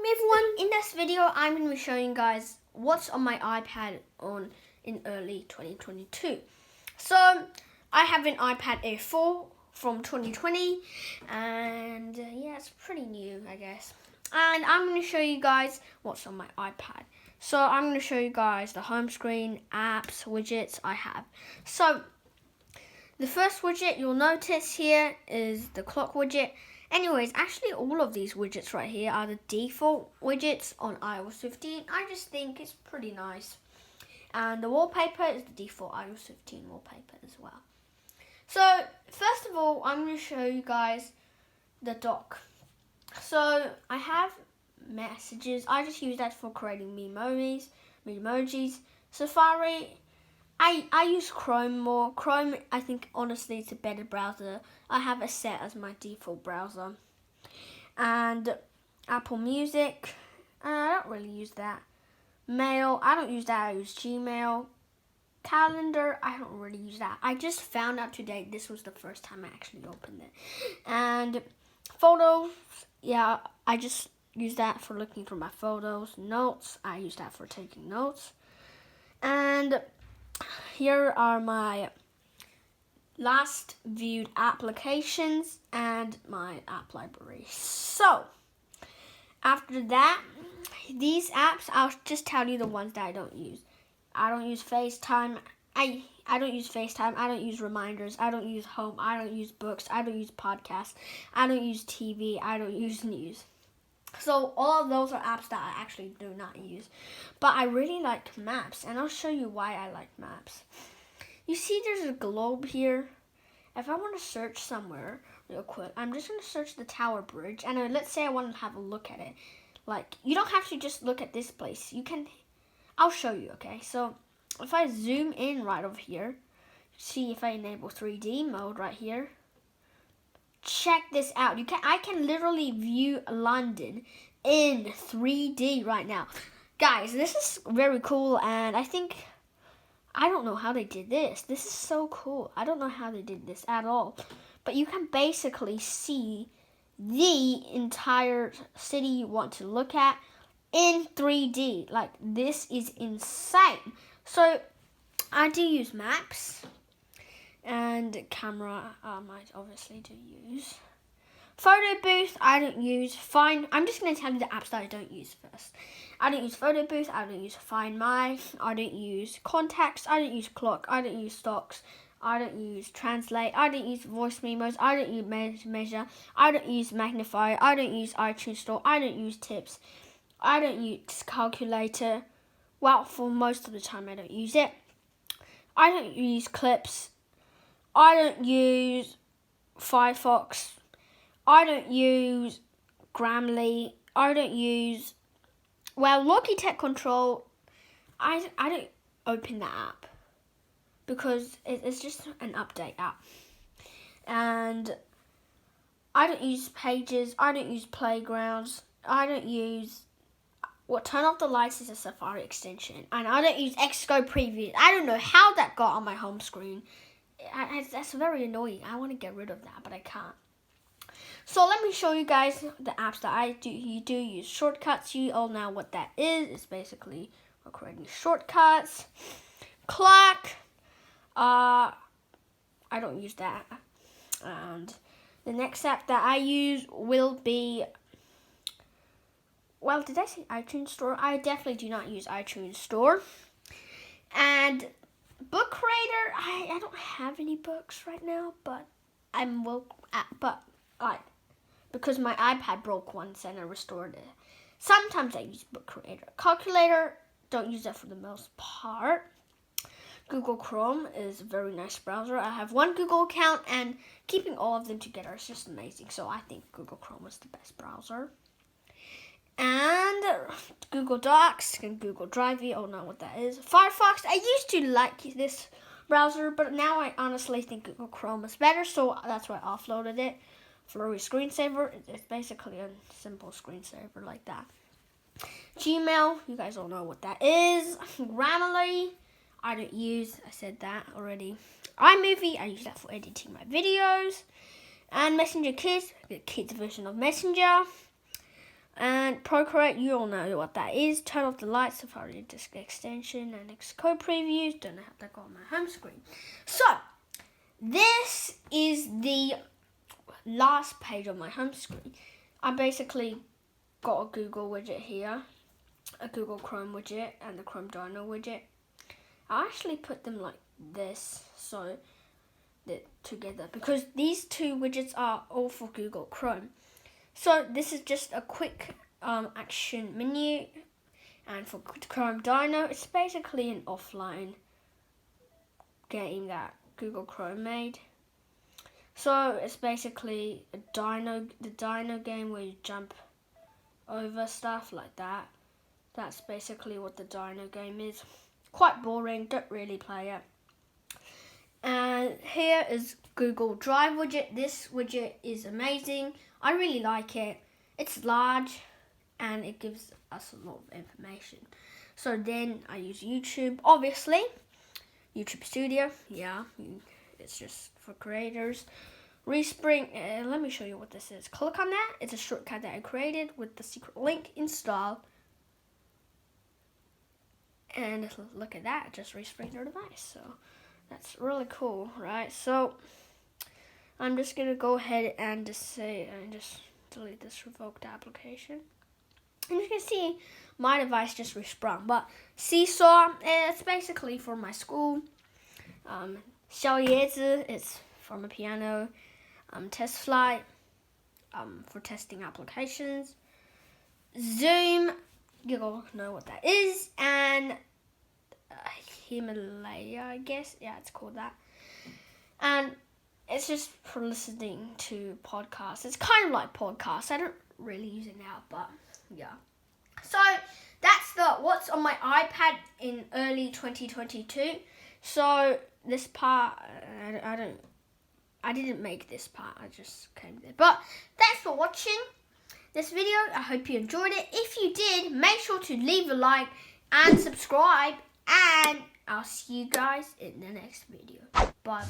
Hey everyone, in this video I'm going to be showing you guys what's on my iPad in early 2022. So I have an iPad Air 4 from 2020 and yeah, it's pretty new I guess. And I'm going to show you guys what's on my iPad. So I'm going to show you guys the home screen, apps, widgets I have. So the first widget you'll notice here is the clock widget. Anyways, actually all of these widgets right here are the default widgets on iOS 15. I just think it's pretty nice. And the wallpaper is the default iOS 15 wallpaper as well. So, first of all, I'm going to show you guys the dock. So, I have messages. I just use that for creating emojis. Safari, I use Chrome more. Chrome, I think, honestly, it's a better browser. I have it set as my default browser. And Apple Music, I don't really use that. Mail, I don't use that. I use Gmail. Calendar, I don't really use that. I just found out today this was the first time I actually opened it. And photos, yeah, I just use that for looking for my photos. Notes, I use that for taking notes. And here are my last viewed applications and my app library. So, after that, these apps, I'll just tell you the ones that I don't use. I don't use FaceTime. I don't use FaceTime. I don't use reminders. I don't use home. I don't use books. I don't use podcasts. I don't use TV. I don't use news. So all of those are apps that I actually do not use. But I really like maps, and I'll show you why I like maps. You see there's a globe here. If I want to search somewhere real quick, I'm just going to search the Tower Bridge. And let's say I want to have a look at it. Like, you don't have to just look at this place. You can, I'll show you, okay? So if I zoom in right over here, see if I enable 3D mode right here. Check this out. I can literally view London in 3D right now. Guys, this is very cool, and I don't know how they did this. This is so cool. I don't know how they did this at all. But you can basically see the entire city you want to look at in 3D. Like, this is insane. So, I do use maps. And camera, I obviously do use. Photo booth, I don't use. I'm just going to tell you the apps that I don't use first. I don't use photo booth. I don't use Find My. I don't use contacts. I don't use clock. I don't use stocks. I don't use translate. I don't use voice memos. I don't use measure. I don't use magnify. I don't use iTunes Store. I don't use tips. I don't use calculator. Well, for most of the time I don't use it. I don't use clips. I don't use Firefox. I don't use Grammarly. I don't use, Logitech Control. I don't open that app because it's just an update app. And I don't use Pages. I don't use Playgrounds. I don't use, Turn Off the Lights is a Safari extension. And I don't use Xcode Preview. I don't know how that got on my home screen. That's very annoying. I want to get rid of that, but I can't. So let me show you guys the apps that you do use. Shortcuts, you all know what that is. It's basically we're creating shortcuts. Clock, I don't use that. And the next app that I use will be, did I say iTunes Store? I definitely do not use iTunes Store. And book creator, I don't have any books right now, but because my iPad broke once and I restored it. Sometimes I use book creator. Calculator, don't use that for the most part. Google Chrome is a very nice browser. I have one Google account, and keeping all of them together is just amazing. So I think Google Chrome is the best browser. And Google Docs and Google Drive, you all know what that is. Firefox, I used to like this browser, but now I honestly think Google Chrome is better, so that's why I offloaded it. Flurry screensaver, it's basically a simple screensaver like that. Gmail, you guys all know what that is. Grammarly, I don't use, I said that already. iMovie, I use that for editing my videos. And Messenger Kids, the kids version of Messenger. And Procreate, you all know what that is. Turn off the lights, Safari disk extension, and Xcode previews. Don't have to go on my home screen. So, this is the last page on my home screen. I basically got a Google widget here, a Google Chrome widget, and the Chrome Dino widget. I actually put them like this, so they're together, because these two widgets are all for Google Chrome. So this is just a quick action menu, and for Chrome Dino, it's basically an offline game that Google Chrome made. So it's basically the Dino game where you jump over stuff like that. That's basically what the Dino game is. Quite boring, don't really play it. And here is Google Drive widget. This widget is amazing. I really like it. It's large and it gives us a lot of information. So then I use YouTube, obviously. YouTube Studio, yeah, it's just for creators. Respring, let me show you what this is. Click on that. It's a shortcut that I created with the secret link install. And look at that, just respring your device. So that's really cool, right? So I'm just gonna go ahead and just delete this revoked application. And you can see my device just resprung. But Seesaw, it's basically for my school. 小椰子, it's for my piano. Test Flight, for testing applications. Zoom, you all know what that is. And Himalaya, I guess. Yeah, it's called that. And it's just for listening to podcasts. It's kind of like podcasts. I don't really use it now, but yeah. So that's what's on my iPad in early 2022. So this part, I didn't make this part. I just came there. But thanks for watching this video. I hope you enjoyed it. If you did, make sure to leave a like and subscribe. And I'll see you guys in the next video. Bye.